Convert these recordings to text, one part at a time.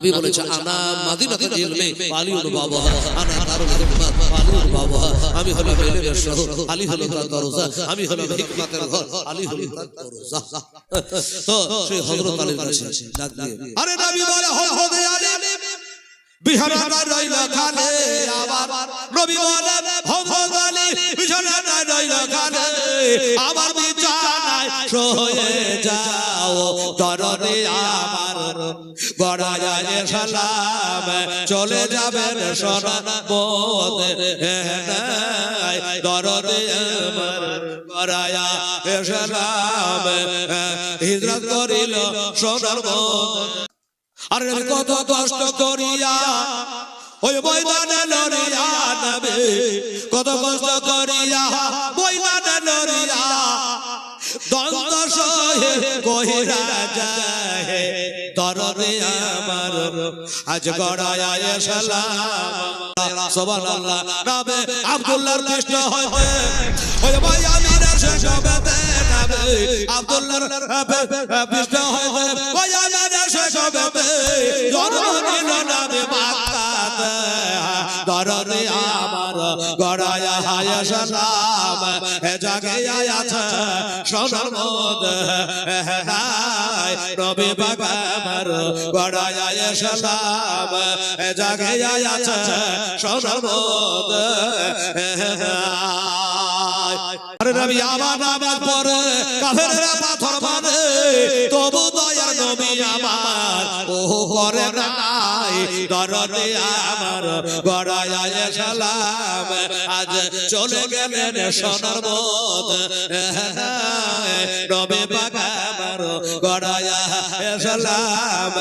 নবী বলেছে আনা মাদিনাতুল ইলমি আলিউল বাবাহা আনা দারুল হিকমাত আলিউল বাবাহা আমি হলাম ইলমের শহর আলী হলো তার দরজা আমি হলাম হিকমতের ঘর আলী হলো তার দরজা তো সেই হযরত আলীর কাছে ডাক দিয়ে আরে নবী বলে হযরত আলী বিছানা রইল খালে আবার নবী বলে হযরত আলী বিছানা রইল খালে আবার বিছানায় শুয়ে যাও দরদে আমার গড়ায় সালাম চলে যাবেন সোনার মদিনায় দরদে আমার গড়ায় সালাম হিজরত করিল সোনার মদিনায় আরে কত কষ্ট করিয়া ওই ময়দানে লড়িয়া নবী কত কষ্ট করিয়া ময়দানে লড়িয়া দ্বন্দ্ব সহে কহিরা যায় দরদে আমার আজ গড়ায় সালাম সুবহানাল্লাহ নবী আব্দুল্লাহর কৃষ্ণ হয় ওই ভাই আমিনার শেষবেতে নবী আব্দুল্লাহর কৃষ্ণ হয় ওই আমিনার শেষবেতে জন্ম নিল নবী মক্কাতে দরদে আমার গড়ায় সালাম হে জাগে আছে সোনার মদিনায় নবী পাক আমার গড়ায় সালাম হে জাগে আছে সোনার মদিনায় আরে নবী আমার নামাজ পড়ে কাফেররা পাথর মারে তবু দয়ার নবী আমার ও করে নাই দরদে আমার গড়ায় সালাম আজ চলে গেলেন সোনার মদিনায় নবী পাক আমার গড়ায় সালাম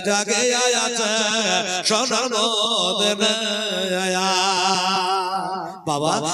জাগে আছে সোনার মদিনায় বাবা